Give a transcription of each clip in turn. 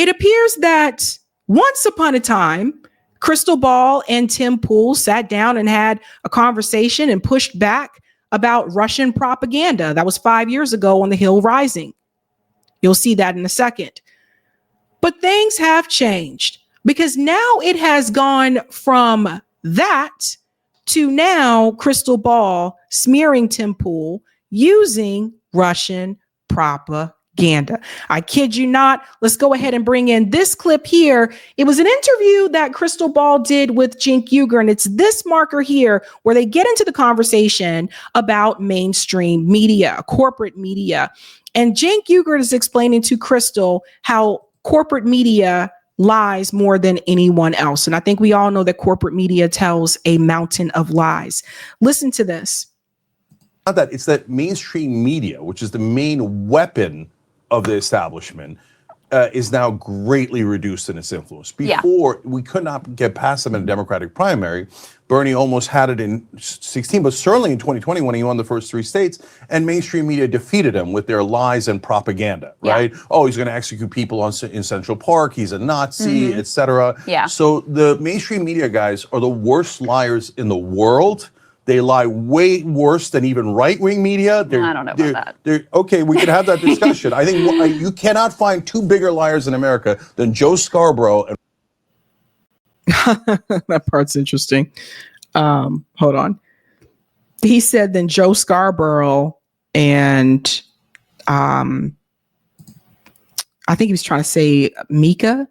It appears that once upon a time, Krystal Ball and Tim Pool sat down and had a conversation and pushed back about Russian propaganda. That was 5 years ago on The Hill Rising. You'll see that in a second. But things have changed because now it has gone from that to now Krystal Ball smearing Tim Pool using Russian propaganda. I kid you not. Let's go ahead and bring in this clip here. It was an interview that Krystal Ball did with Cenk Uygur, and it's this marker here where they get into the conversation about mainstream media, corporate media. And Cenk Uygur is explaining to Krystal how corporate media lies more than anyone else. And I think we all know that corporate media tells a mountain of lies. Listen to this. Not that, it's that mainstream media, which is the main weapon of the establishment, is now greatly reduced in its influence. Before, we could not get past them in a Democratic primary. Bernie almost had it in 16, but certainly in 2020 when he won the first 3 states, and mainstream media defeated him with their lies and propaganda, right? Oh, he's going to execute people in Central Park, he's a Nazi, etc. So the mainstream media guys are the worst liars in the world. They lie way worse than even right-wing media. I don't know about that. Okay, we can have that discussion. I think you cannot find 2 bigger liars in America than Joe Scarborough. And that part's interesting. Hold on. He said then Joe Scarborough and I think he was trying to say Mika.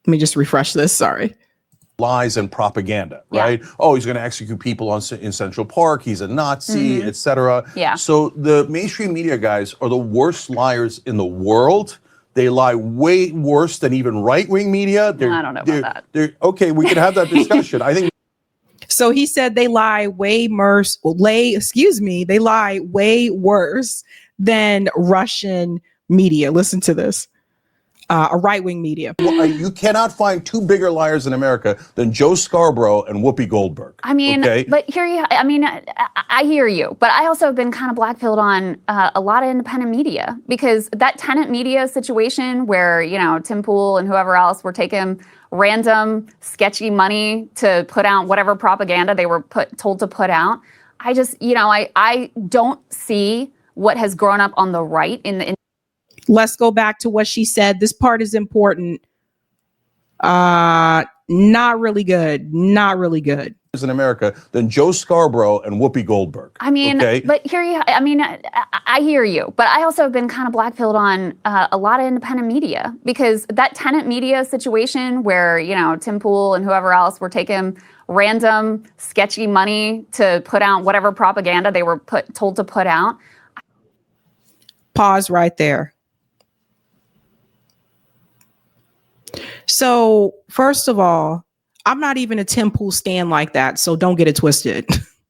Let me just refresh this. Sorry. Lies and propaganda, right? Oh, he's going to execute people in Central Park, he's a Nazi, etc. So the mainstream media guys are the worst liars in the world. They lie way worse than even right-wing media. I don't know about that. Okay, we can have that discussion. I think. So he said they lie way worse. They lie way worse than Russian media. Listen to this. A right-wing media. You cannot find 2 bigger liars in America than Joe Scarborough and Whoopi Goldberg. I mean, but I hear you, but I also have been kind of blackpilled on a lot of independent media because that Tenant media situation where, you know, Tim Pool and whoever else were taking random sketchy money to put out whatever propaganda they were told to put out. I just, you know, I don't see what has grown up on the right in Let's go back to what she said. This part is important. Not really good. Not really good. In America than Joe Scarborough and Whoopi Goldberg. I mean, but I hear you, but I also have been kind of blackpilled on a lot of independent media because that Tenant media situation where, you know, Tim Pool and whoever else were taking random sketchy money to put out whatever propaganda they were told to put out. Pause right there. So first of all, I'm not even a Tim Pool stan like that, so don't get it twisted.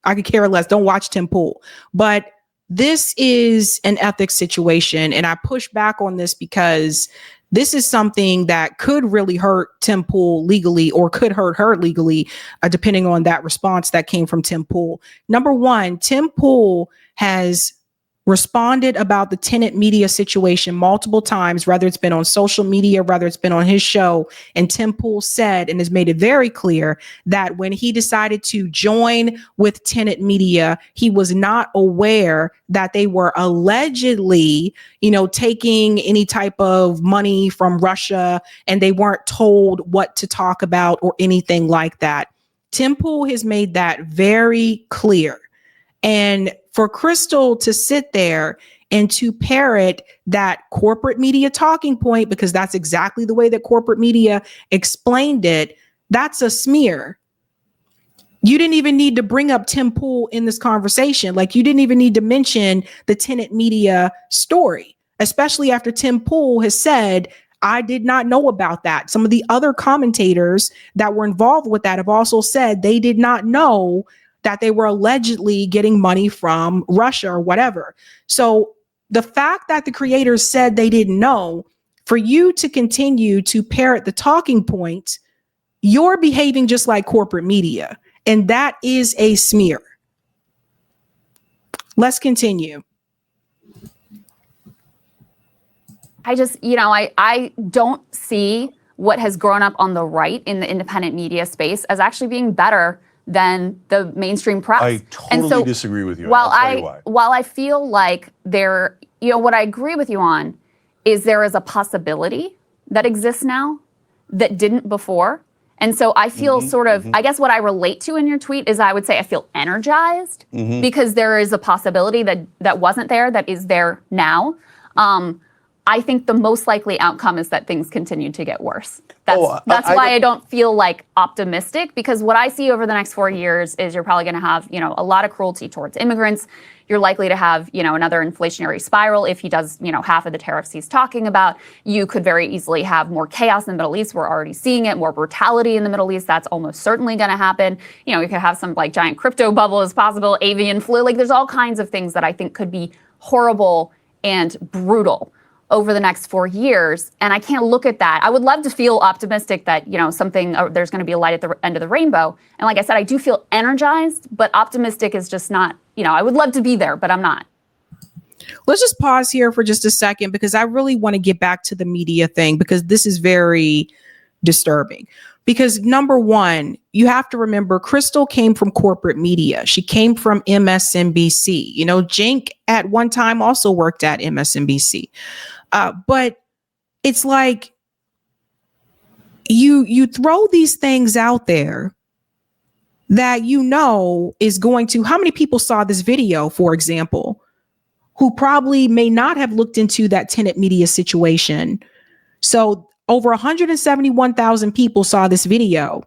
I could care less. Don't watch Tim Pool. But this is an ethics situation, and I push back on this because this is something that could really hurt Tim Pool legally or could hurt her legally, depending on that response that came from Tim Pool. Number one, Tim Pool has responded about the Tenant media situation multiple times, whether it's been on social media, whether it's been on his show. And Tim Pool said and has made it very clear that when he decided to join with Tenant media, he was not aware that they were allegedly, you know, taking any type of money from Russia, and they weren't told what to talk about or anything like that. Tim Pool has made that very clear. And for Krystal to sit there and to parrot that corporate media talking point, because that's exactly the way that corporate media explained it, that's a smear. You didn't even need to bring up Tim Pool in this conversation. Like, you didn't even need to mention the Tenant media story, especially after Tim Pool has said, I did not know about that. Some of the other commentators that were involved with that have also said they did not know that they were allegedly getting money from Russia or whatever. So the fact that the creators said they didn't know, for you to continue to parrot the talking point, you're behaving just like corporate media. And that is a smear. Let's continue. I just, I don't see what has grown up on the right in the independent media space as actually being better than the mainstream press. I totally disagree with you. While I'll tell you why. While I feel like what I agree with you on is there is a possibility that exists now that didn't before. And so I feel I guess what I relate to in your tweet is I would say I feel energized because there is a possibility that wasn't there, that is there now. I think the most likely outcome is that things continue to get worse. That's why I don't feel like optimistic, because what I see over the next 4 years is you're probably going to have, a lot of cruelty towards immigrants. You're likely to have, another inflationary spiral if he does, half of the tariffs he's talking about. You could very easily have more chaos in the Middle East. We're already seeing it. More brutality in the Middle East. That's almost certainly going to happen. You could have some giant crypto bubble as possible, avian flu. There's all kinds of things that I think could be horrible and brutal over the next 4 years. And I can't look at that. I would love to feel optimistic that, there's going to be a light at the end of the rainbow. And like I said, I do feel energized, but optimistic is just not, I would love to be there, but I'm not. Let's just pause here for just a second, because I really want to get back to the media thing, because this is very disturbing. Because number one, you have to remember Krystal came from corporate media. She came from MSNBC. Cenk at one time also worked at MSNBC. But it's like you throw these things out there that is going to, how many people saw this video, for example, who probably may not have looked into that Tenant media situation. So over 171,000 people saw this video.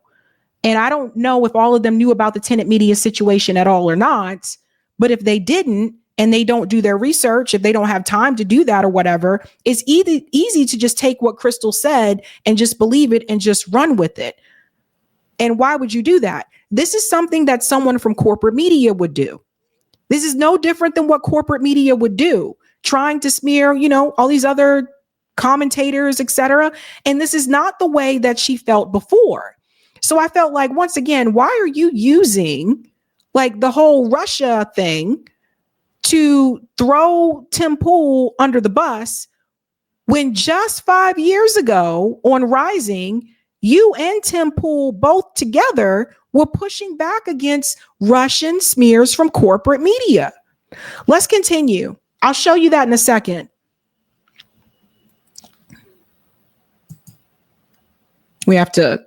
And I don't know if all of them knew about the Tenant media situation at all or not, but if they didn't, and they don't do their research, if they don't have time to do that or whatever, it's easy to just take what Krystal said and just believe it and just run with it. And why would you do that? This is something that someone from corporate media would do. This is no different than what corporate media would do, trying to smear, all these other commentators, etc. And this is not the way that she felt before. So I felt like, once again, why are you using the whole Russia thing to throw Tim Pool under the bus, when just 5 years ago on Rising, you and Tim Pool both together were pushing back against Russian smears from corporate media? Let's continue. I'll show you that in a second. We have to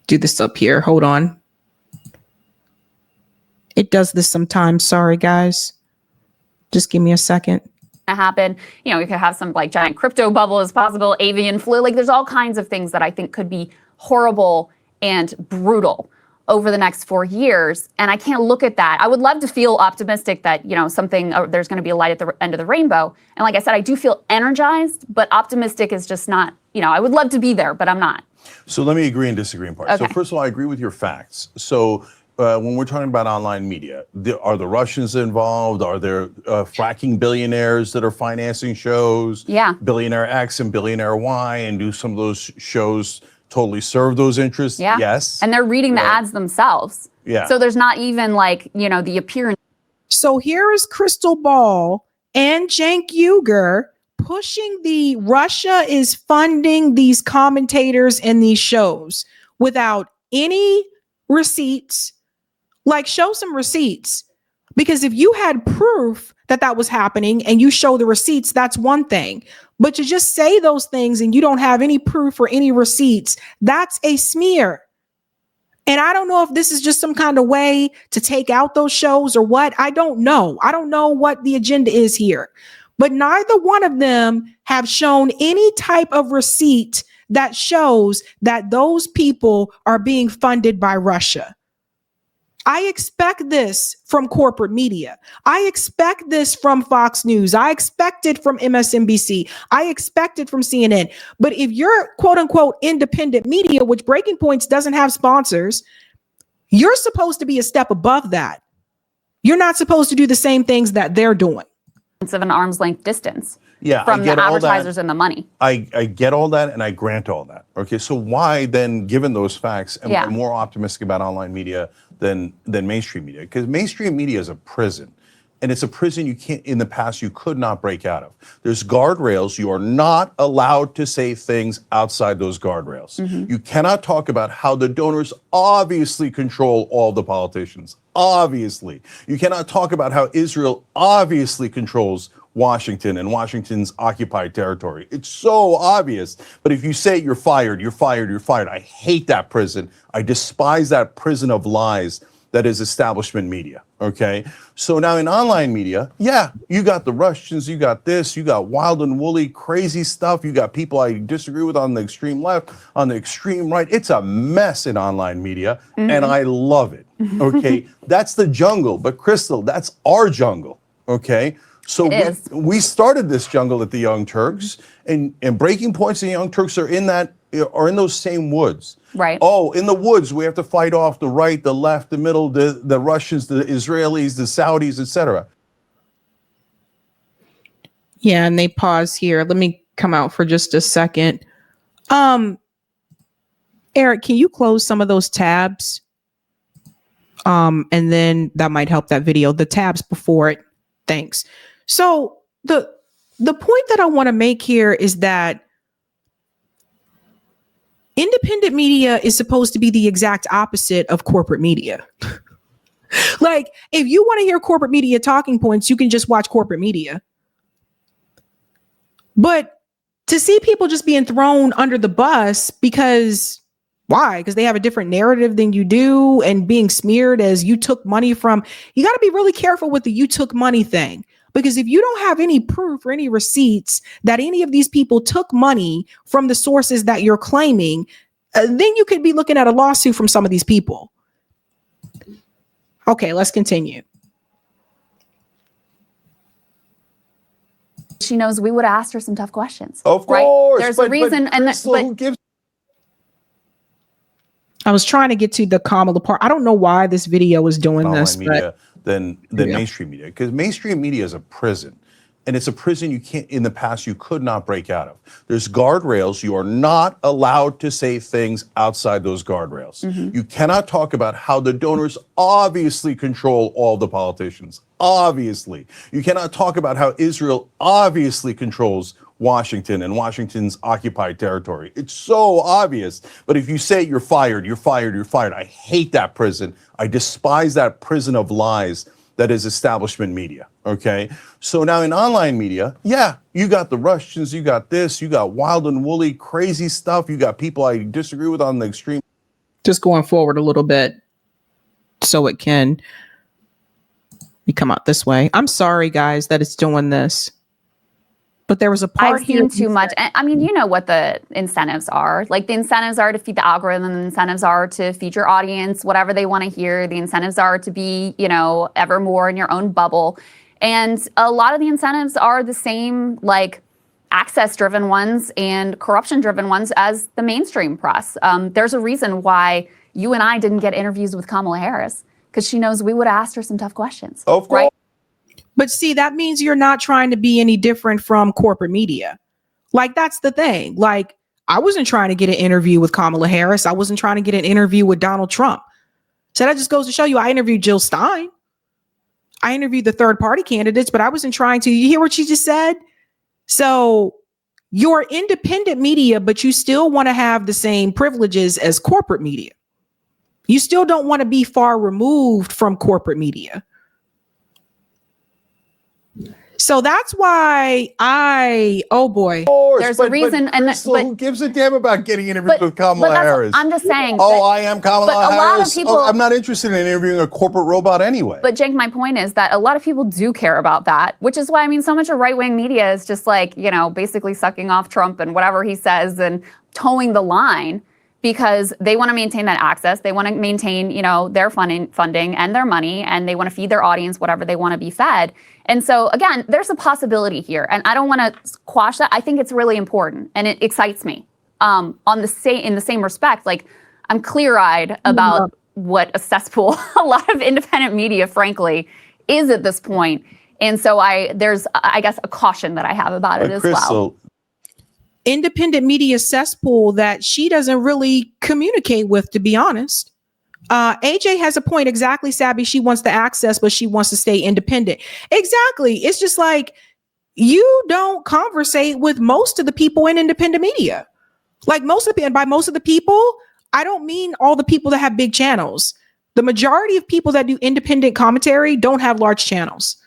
do this up here. Hold on. It does this sometimes. Sorry, guys. Just give me a second. Happen. We could have some giant crypto bubble as possible, avian flu. There's all kinds of things that I think could be horrible and brutal over the next 4 years. And I can't look at that. I would love to feel optimistic that, there's going to be a light at the end of the rainbow. And like I said, I do feel energized, but optimistic is just not, I would love to be there, but I'm not. So let me agree and disagree in part. Okay. So first of all, I agree with your facts. So when we're talking about online media, are the Russians involved? Are there fracking billionaires that are financing shows? Yeah. Billionaire X and Billionaire Y, and do some of those shows totally serve those interests? Yeah. Yes. And they're reading the ads themselves. Yeah. So there's not even the appearance. So here is Krystal Ball and Cenk Uygur pushing the Russia is funding these commentators and these shows without any receipts. Show some receipts, because if you had proof that that was happening and you show the receipts, that's one thing. But to just say those things and you don't have any proof or any receipts, that's a smear. And I don't know if this is just some kind of way to take out those shows or what. I don't know. I don't know what the agenda is here. But neither one of them have shown any type of receipt that shows that those people are being funded by Russia. I expect this from corporate media. I expect this from Fox News. I expect it from MSNBC. I expect it from CNN. But if you're quote unquote independent media, which Breaking Points doesn't have sponsors, you're supposed to be a step above that. You're not supposed to do the same things that they're doing. Of an arm's length distance. Yeah, from the advertisers and the money. I get all that, and I grant all that. Okay, so why then, given those facts, am I more optimistic about online media than mainstream media? Because mainstream media is a prison. and it's a prison you can't, in the past, you could not break out of. There's guardrails. You are not allowed to say things outside those guardrails. You cannot talk about how the donors obviously control all the politicians. Obviously. You cannot talk about how Israel obviously controls Washington and Washington's occupied territory. It's so obvious. But if you say you're fired, you're fired, you're fired. I hate that prison. I despise that prison of lies that is establishment media, okay? So now in online media, yeah, you got the Russians, you got this, you got wild and woolly, crazy stuff. You got people I disagree with on the extreme left, on the extreme right. It's a mess in online media, and I love it, okay? That's the jungle, but Krystal, that's our jungle, okay? So we started this jungle at the Young Turks, and Breaking Points and Young Turks are in those same woods. Right. Oh, in the woods, we have to fight off the right, the left, the middle, the Russians, the Israelis, the Saudis, etc. Yeah, and they pause here. Let me come out for just a second. Eric, can you close some of those tabs? And then that might help that video. The tabs before it. Thanks. So the point that I want to make here is that independent media is supposed to be the exact opposite of corporate media. Like, if you want to hear corporate media talking points, you can just watch corporate media. But to see people just being thrown under the bus why? Because they have a different narrative than you do, and being smeared as you took money from, you got to be really careful with the you took money thing. Because if you don't have any proof or any receipts that any of these people took money from the sources that you're claiming, then you could be looking at a lawsuit from some of these people. Okay, let's continue. She knows we would have asked her some tough questions. Of course. Right? There's a reason. I was trying to get to the Kamala part. I don't know why this video is doing this. Media than mainstream media, because mainstream media is a prison, and it's a prison you can't, in the past, you could not break out of. There's guardrails. You are not allowed to say things outside those guardrails. You cannot talk about how the donors obviously control all the politicians. Obviously. You cannot talk about how Israel obviously controls Washington and Washington's occupied territory. It's so obvious. But if you say you're fired, you're fired, you're fired. I hate that prison. I despise that prison of lies that is establishment media, okay? So now in online media, yeah, you got the Russians, you got this, you got wild and woolly, crazy stuff. You got people I disagree with on the extreme. Just going forward a little bit so it can come out this way. I'm sorry, guys, that it's doing this. But there was a part I've seen too much. I mean, you know what the incentives are. Like, the incentives are to feed the algorithm. The incentives are to feed your audience whatever they want to hear. The incentives are to be, ever more in your own bubble. And a lot of the incentives are the same, like, access-driven ones and corruption-driven ones as the mainstream press. There's a reason why you and I didn't get interviews with Kamala Harris, because she knows we would have asked her some tough questions. Of course. Right? But see, that means you're not trying to be any different from corporate media. Like, that's the thing. Like, I wasn't trying to get an interview with Kamala Harris. I wasn't trying to get an interview with Donald Trump. So that just goes to show you, I interviewed Jill Stein. I interviewed the third party candidates, but I wasn't trying to. You hear what she just said? So you're independent media, but you still want to have the same privileges as corporate media. You still don't want to be far removed from corporate media. So that's why there's a reason. But who gives a damn about getting interviewed with Kamala Harris? I'm just saying. I am Kamala Harris. A lot of people, I'm not interested in interviewing a corporate robot anyway. But Cenk, my point is that a lot of people do care about that, which is why, so much of right-wing media is just like, basically sucking off Trump and whatever he says and towing the line, because they want to maintain that access. They want to maintain, their funding and their money, and they want to feed their audience whatever they want to be fed. And so, again, there's a possibility here, and I don't want to quash that. I think it's really important, and it excites me. In the same respect, like, I'm clear-eyed about what a cesspool a lot of independent media, frankly, is at this point. And so there's, I guess, a caution that I have about it as well. Independent media cesspool that she doesn't really communicate with, to be honest. AJ has a point. Exactly, Sabby. She wants the access, but she wants to stay independent. Exactly. It's just like you don't conversate with most of the people in independent media. Like most of the, and by most of the people, I don't mean all the people that have big channels. The majority of people that do independent commentary don't have large channels.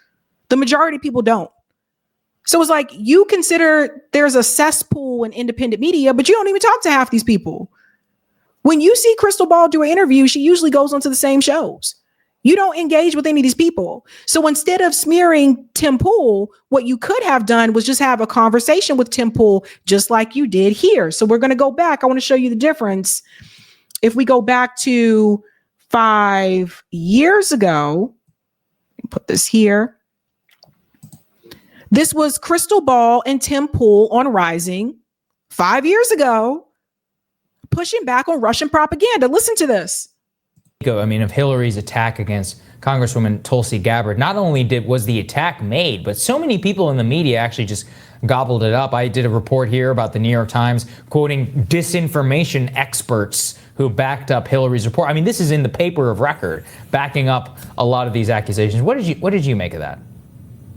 The majority of people don't. So it's like you consider there's a cesspool in independent media, but you don't even talk to half these people. When you see Krystal Ball do an interview, she usually goes onto the same shows. You don't engage with any of these people. So instead of smearing Tim Pool, what you could have done was just have a conversation with Tim Pool, just like you did here. So we're going to go back. I want to show you the difference. If we go back to 5 years ago, put this here. This was Krystal Ball and Tim Pool on Rising 5 years ago, pushing back on Russian propaganda. Listen to this. I mean, of Hillary's attack against Congresswoman Tulsi Gabbard, not only was the attack made, but so many people in the media actually just gobbled it up. I did a report here about the New York Times quoting disinformation experts who backed up Hillary's report. I mean, this is in the paper of record, backing up a lot of these accusations. What did you make of that?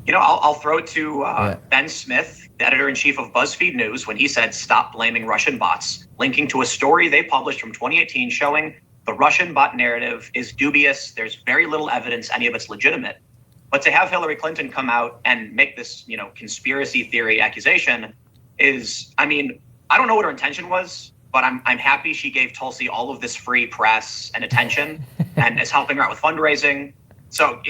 You know, I'll throw it to Ben Smith, the editor-in-chief of BuzzFeed News, when he said, "Stop blaming Russian bots," linking to a story they published from 2018 showing the Russian bot narrative is dubious. There's very little evidence any of it's legitimate. But to have Hillary Clinton come out and make this, conspiracy theory accusation is, I mean, I don't know what her intention was, but I'm happy she gave Tulsi all of this free press and attention and is helping her out with fundraising. So,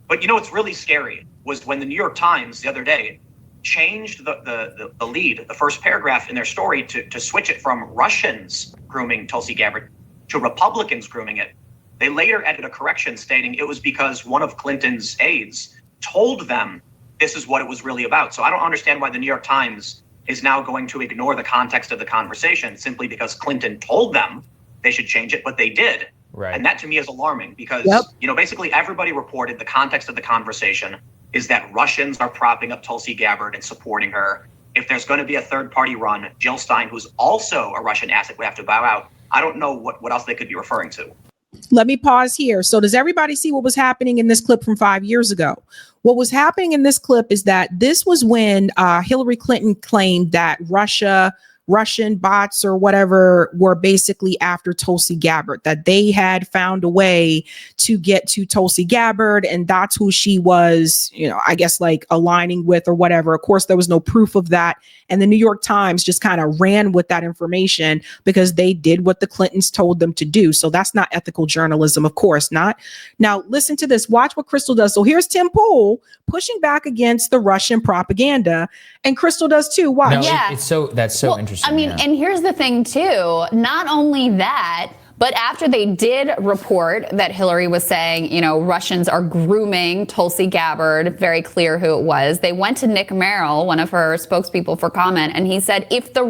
but what's really scary was when the New York Times the other day changed the lead, the first paragraph in their story to switch it from Russians grooming Tulsi Gabbard to Republicans grooming it. They later added a correction stating it was because one of Clinton's aides told them this is what it was really about. So I don't understand why the New York Times is now going to ignore the context of the conversation simply because Clinton told them they should change it, but they did. Right. And that to me is alarming because, basically everybody reported the context of the conversation is that Russians are propping up Tulsi Gabbard and supporting her. If there's going to be a third party run, Jill Stein, who's also a Russian asset, would have to bow out. I don't know what else they could be referring to. Let me pause here. So does everybody see what was happening in this clip from 5 years ago? What was happening in this clip is that this was when Hillary Clinton claimed that Russian bots or whatever were basically after Tulsi Gabbard, that they had found a way to get to Tulsi Gabbard. And that's who she was, I guess like aligning with or whatever. Of course, there was no proof of that. And the New York Times just kind of ran with that information because they did what the Clintons told them to do. So that's not ethical journalism, of course not. Now, listen to this. Watch what Krystal does. So here's Tim Pool pushing back against the Russian propaganda. And Krystal does too. Watch. No, Yeah. That's so interesting. I mean, and here's the thing too, not only that, but after they did report that Hillary was saying, Russians are grooming Tulsi Gabbard, very clear who it was, they went to Nick Merrill, one of her spokespeople, for comment, and he said, if the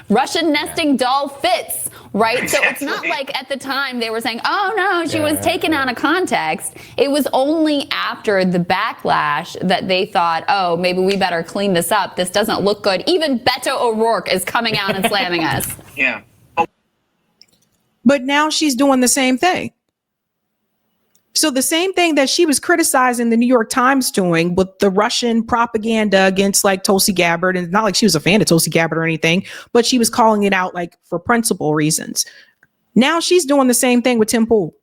Russian nesting doll fits, right? So it's not like at the time they were saying, oh no, she was taken out of context. It was only after the backlash that they thought, oh, maybe we better clean this up. This doesn't look good. Even Beto O'Rourke is coming out and slamming us. Yeah. But now she's doing the same thing. So the same thing that she was criticizing the New York Times doing with the Russian propaganda against like Tulsi Gabbard, and not like she was a fan of Tulsi Gabbard or anything, but she was calling it out like for principle reasons. Now she's doing the same thing with Tim Pool.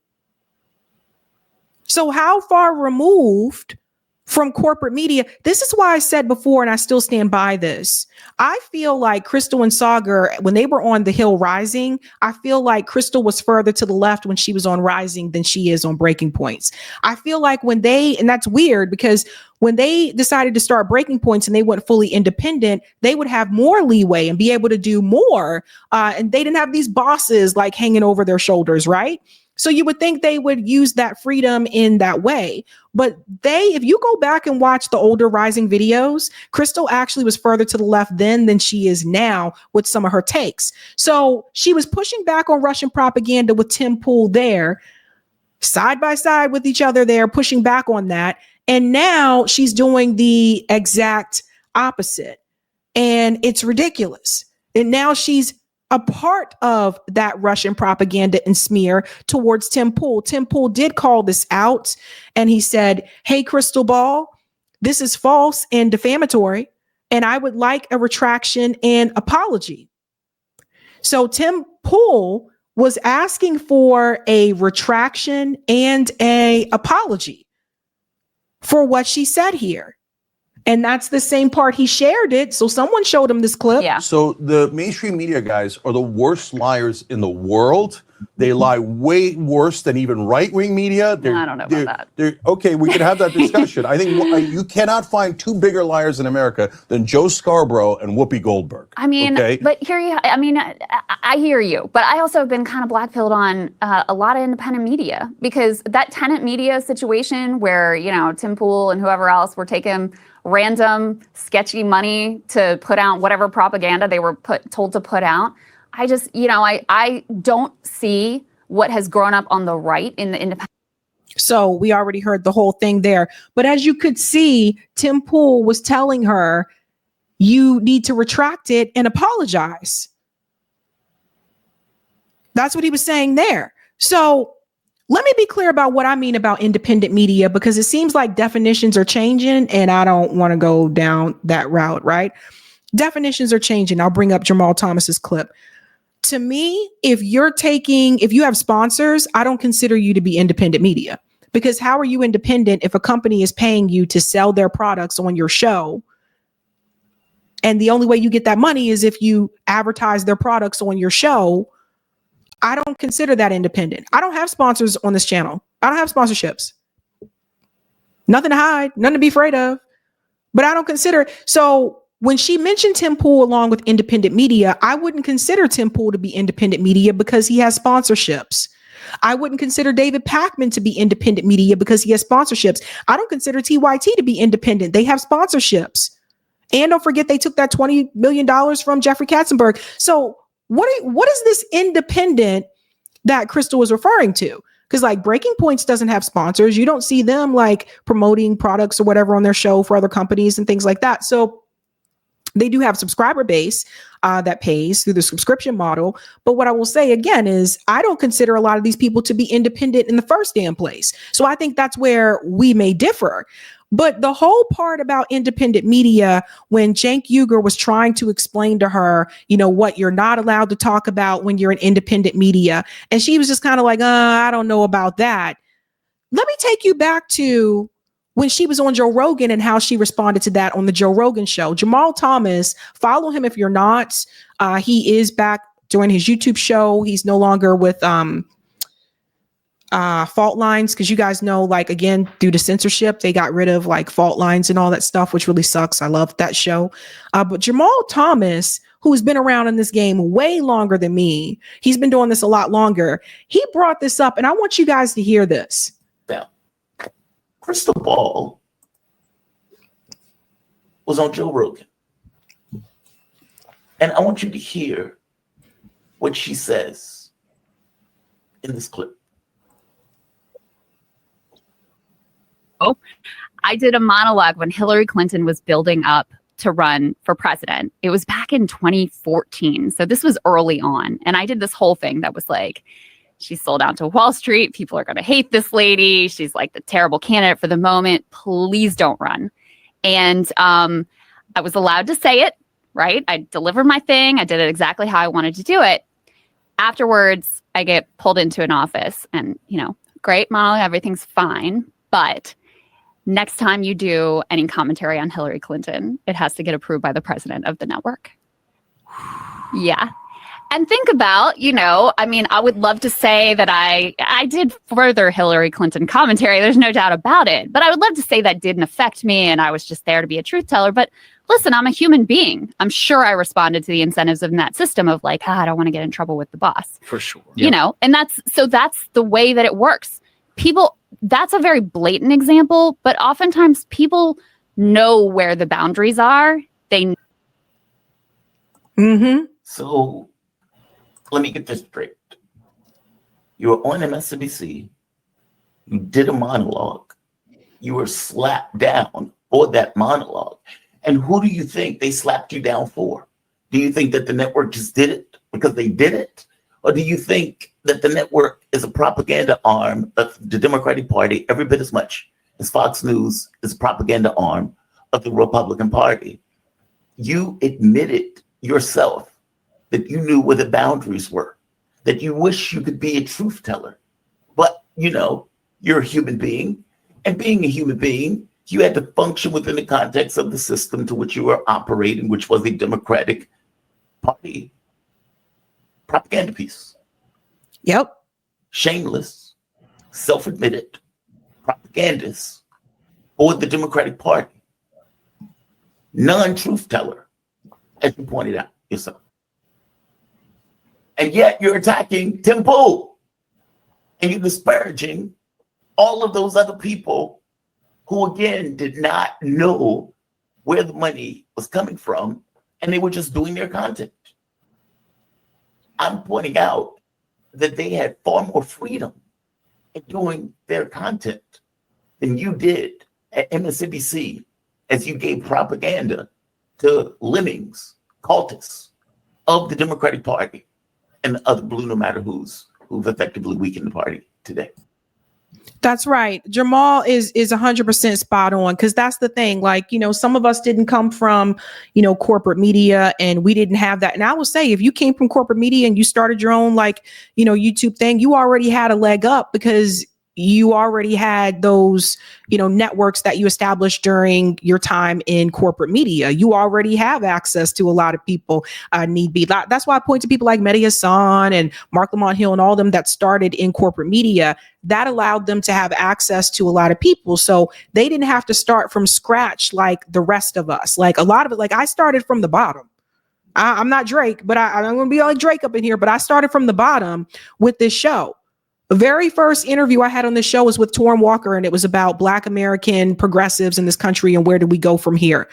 So how far removed from corporate media? This is why I said before, and I still stand by this. I feel like Krystal and Sagar, when they were on The Hill Rising, I feel like Krystal was further to the left when she was on Rising than she is on Breaking Points. I feel like when and that's weird because when they decided to start Breaking Points and they went fully independent, they would have more leeway and be able to do more. And they didn't have these bosses like hanging over their shoulders, right? So you would think they would use that freedom in that way. But if you go back and watch the older Rising videos, Krystal actually was further to the left then than she is now with some of her takes. So she was pushing back on Russian propaganda with Tim Pool there, side by side with each other there, pushing back on that. And now she's doing the exact opposite. And it's ridiculous. And now she's a part of that Russian propaganda and smear towards Tim Pool. Tim Pool did call this out, and he said, "Hey, Crystal Ball, this is false and defamatory, and I would like a retraction and apology." So Tim Pool was asking for a retraction and a apology for what she said here. And that's the same part he shared it. So someone showed him this clip. Yeah. So the mainstream media guys are the worst liars in the world. They lie way worse than even right-wing media. I don't know about that. Okay, we can have that discussion. I think you cannot find two bigger liars in America than Joe Scarborough and Whoopi Goldberg. I mean, but I hear you, but I also have been kind of blackpilled on a lot of independent media, because that Tenant media situation where, Tim Pool and whoever else were taking random sketchy money to put out whatever propaganda they were told to put out. I just, I don't see what has grown up on the right in the independent. So we already heard the whole thing there. But as you could see, Tim Pool was telling her, you need to retract it and apologize. That's what he was saying there. So let me be clear about what I mean about independent media, because it seems like definitions are changing and I don't want to go down that route, right? Definitions are changing. I'll bring up Jamal Thomas's clip. To me, if you have sponsors, I don't consider you to be independent media, because how are you independent if a company is paying you to sell their products on your show? And the only way you get that money is if you advertise their products on your show. I don't consider that independent. I don't have sponsors on this channel. I don't have sponsorships. Nothing to hide, nothing to be afraid of, but I don't consider it. So when she mentioned Tim Pool along with independent media, I wouldn't consider Tim Pool to be independent media because he has sponsorships. I wouldn't consider David Pakman to be independent media because he has sponsorships. I don't consider TYT to be independent. They have sponsorships. And don't forget, they took that $20 million from Jeffrey Katzenberg. So what is this independent that Krystal was referring to? Because like Breaking Points doesn't have sponsors. You don't see them like promoting products or whatever on their show for other companies and things like that. So they do have subscriber base that pays through the subscription model. But what I will say again is I don't consider a lot of these people to be independent in the first damn place. So I think that's where we may differ. But the whole part about independent media, when Cenk Uygur was trying to explain to her, what you're not allowed to talk about when you're an independent media, and she was just kind of like, I don't know about that. Let me take you back to when she was on Joe Rogan and how she responded to that on the Joe Rogan show. Jamal Thomas, follow him if you're not. He is back doing his YouTube show. He's no longer with Fault Lines, because you guys know, like, again, due to censorship, they got rid of like Fault Lines and all that stuff, which really sucks. I love that show. But Jamal Thomas, who's been around in this game way longer than me, he's been doing this a lot longer. He brought this up, and I want you guys to hear this. Now, Crystal Ball was on Joe Rogan. And I want you to hear what she says in this clip. I did a monologue when Hillary Clinton was building up to run for president. It was back in 2014. So this was early on. And I did this whole thing that was like, she's sold out to Wall Street. People are going to hate this lady. She's like the terrible candidate for the moment. Please don't run. And I was allowed to say it, right? I delivered my thing. I did it exactly how I wanted to do it. Afterwards, I get pulled into an office and, great monologue, everything's fine. But next time you do any commentary on Hillary Clinton, it has to get approved by the president of the network. Yeah. And think about, I would love to say that I did further Hillary Clinton commentary. There's no doubt about it. But I would love to say that didn't affect me and I was just there to be a truth teller. But listen, I'm a human being. I'm sure I responded to the incentives in that system of like, I don't want to get in trouble with the boss. For sure. And that's the way that it works. That's a very blatant example, but oftentimes people know where the boundaries are. So let me get this straight. You were on MSNBC. You did a monologue. You were slapped down for that monologue. And who do you think they slapped you down for? Do you think that the network just did it because they did it? Or do you think that the network is a propaganda arm of the Democratic Party every bit as much as Fox News is a propaganda arm of the Republican Party? You admitted yourself that you knew where the boundaries were, that you wish you could be a truth teller. But, you're a human being. And being a human being, you had to function within the context of the system to which you were operating, which was a Democratic Party propaganda piece. Yep. Shameless, self-admitted propagandists for the Democratic Party. Non-truth teller, as you pointed out yourself. And yet you're attacking Tim Pool. And you're disparaging all of those other people who, again, did not know where the money was coming from, and they were just doing their content. I'm pointing out that they had far more freedom in doing their content than you did at MSNBC as you gave propaganda to lemmings, cultists of the Democratic Party and the other blue no matter who've effectively weakened the party today. That's right. Jamal is 100% spot on, because that's the thing. Like, some of us didn't come from, corporate media, and we didn't have that. And I will say, if you came from corporate media and you started your own, YouTube thing, you already had a leg up because you already had those, networks that you established during your time in corporate media. You already have access to a lot of people need be. That's why I point to people like Mehdi Hassan and Mark Lamont Hill and all of them that started in corporate media. That allowed them to have access to a lot of people. So they didn't have to start from scratch like the rest of us. Like a lot of it, like I started from the bottom. I'm not Drake, but I'm going to be like Drake up in here, but I started from the bottom with this show. The very first interview I had on this show was with Torrin Walker, and it was about Black American progressives in this country and where do we go from here.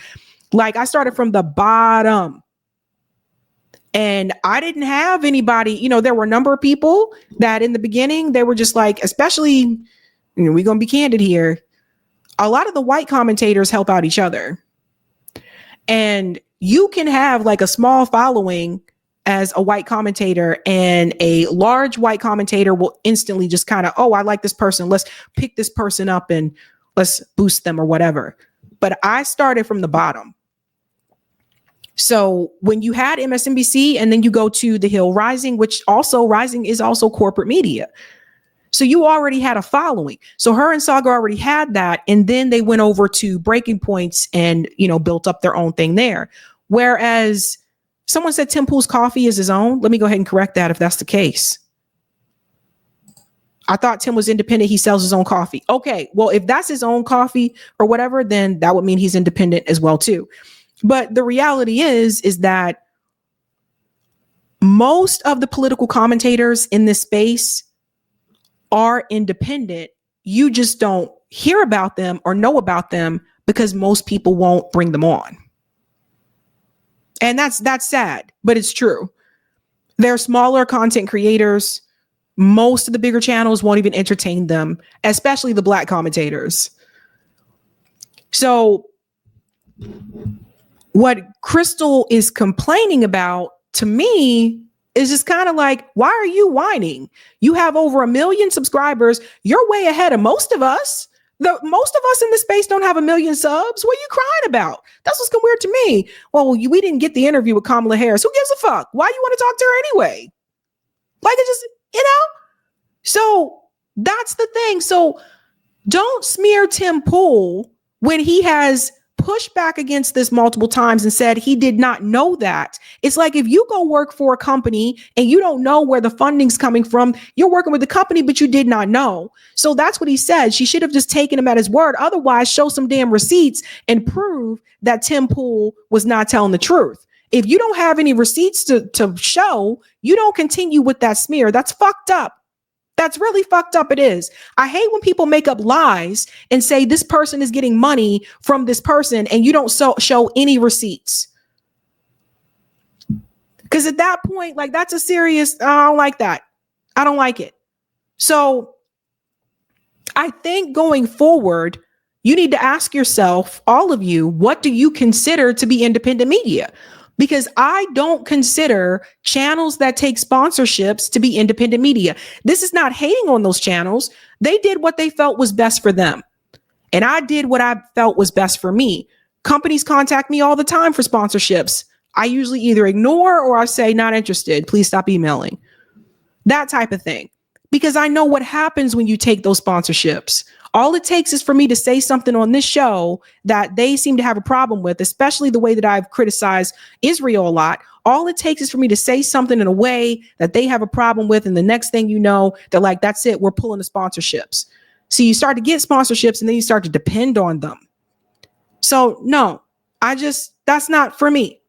Like, I started from the bottom, and I didn't have anybody. There were a number of people that in the beginning, they were just like, especially, we're going to be candid here. A lot of the white commentators help out each other. And you can have like a small following as a white commentator, and a large white commentator will instantly just kind of, oh, I like this person. Let's pick this person up and let's boost them or whatever. But I started from the bottom. So when you had MSNBC and then you go to The Hill Rising, which also Rising is also corporate media. So you already had a following. So her and Saga already had that. And then they went over to Breaking Points and, built up their own thing there. Whereas someone said Tim Pool's coffee is his own. Let me go ahead and correct that if that's the case. I thought Tim was independent. He sells his own coffee. Okay, well, if that's his own coffee or whatever, then that would mean he's independent as well too. But the reality is that most of the political commentators in this space are independent. You just don't hear about them or know about them because most people won't bring them on. And that's sad, but it's true. They're smaller content creators. Most of the bigger channels won't even entertain them, especially the Black commentators. So what Krystal is complaining about, to me, is just kind of like, why are you whining? You have over 1 million subscribers. You're way ahead of most of us. Most of us in this space don't have 1 million subs. What are you crying about? That's what's weird to me. Well, we didn't get the interview with Kamala Harris. Who gives a fuck? Why you want to talk to her anyway? Like, it just, So that's the thing. So don't smear Tim Pool when he has pushed back against this multiple times and said he did not know that. It's like if you go work for a company and you don't know where the funding's coming from, you're working with the company, but you did not know. So that's what he said. She should have just taken him at his word. Otherwise, show some damn receipts and prove that Tim Pool was not telling the truth. If you don't have any receipts to show, you don't continue with that smear. That's fucked up. That's really fucked up. It is. I hate when people make up lies and say this person is getting money from this person and you don't show any receipts. Because at that point, like, that's a serious, I don't like that. I don't like it. So I think going forward, you need to ask yourself, all of you, what do you consider to be independent media? because I don't consider channels that take sponsorships to be independent media. This is not hating on those channels. They did what they felt was best for them. And I did what I felt was best for me. Companies contact me all the time for sponsorships. I usually either ignore or I say, not interested. Please stop emailing. That type of thing. Because I know what happens when you take those sponsorships. All it takes is for me to say something on this show that they seem to have a problem with, especially the way that I've criticized Israel a lot. All it takes is for me to say something in a way that they have a problem with. And the next thing you know, they're like, that's it. We're pulling the sponsorships. So you start to get sponsorships and then you start to depend on them. So no, that's not for me.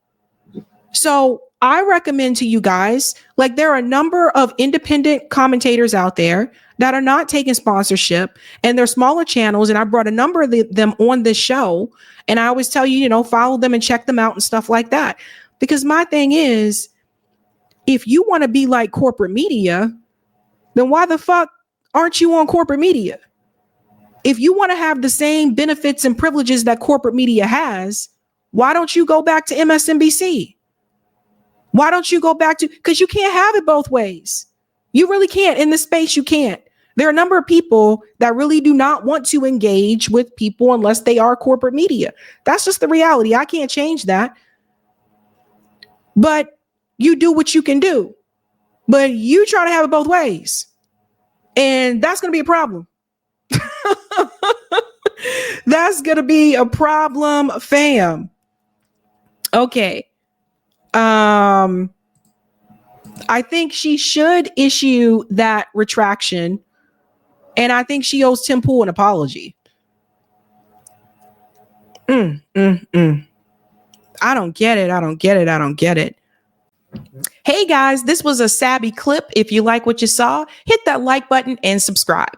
So I recommend to you guys, like there are a number of independent commentators out there that are not taking sponsorship and they're smaller channels. And I brought a number of them on this show. And I always tell you, follow them and check them out and stuff like that. Because my thing is, if you want to be like corporate media, then why the fuck aren't you on corporate media? If you want to have the same benefits and privileges that corporate media has, why don't you go back to MSNBC? Why don't you go back to, because you can't have it both ways. You really can't. In this space, you can't. There are a number of people that really do not want to engage with people unless they are corporate media. That's just the reality. I can't change that. But you do what you can do. But you try to have it both ways. And that's going to be a problem. That's going to be a problem, fam. Okay. I think she should issue that retraction. And I think she owes Tim Pool an apology. I don't get it. Hey guys, this was a Sabby clip. If you like what you saw, hit that like button and subscribe.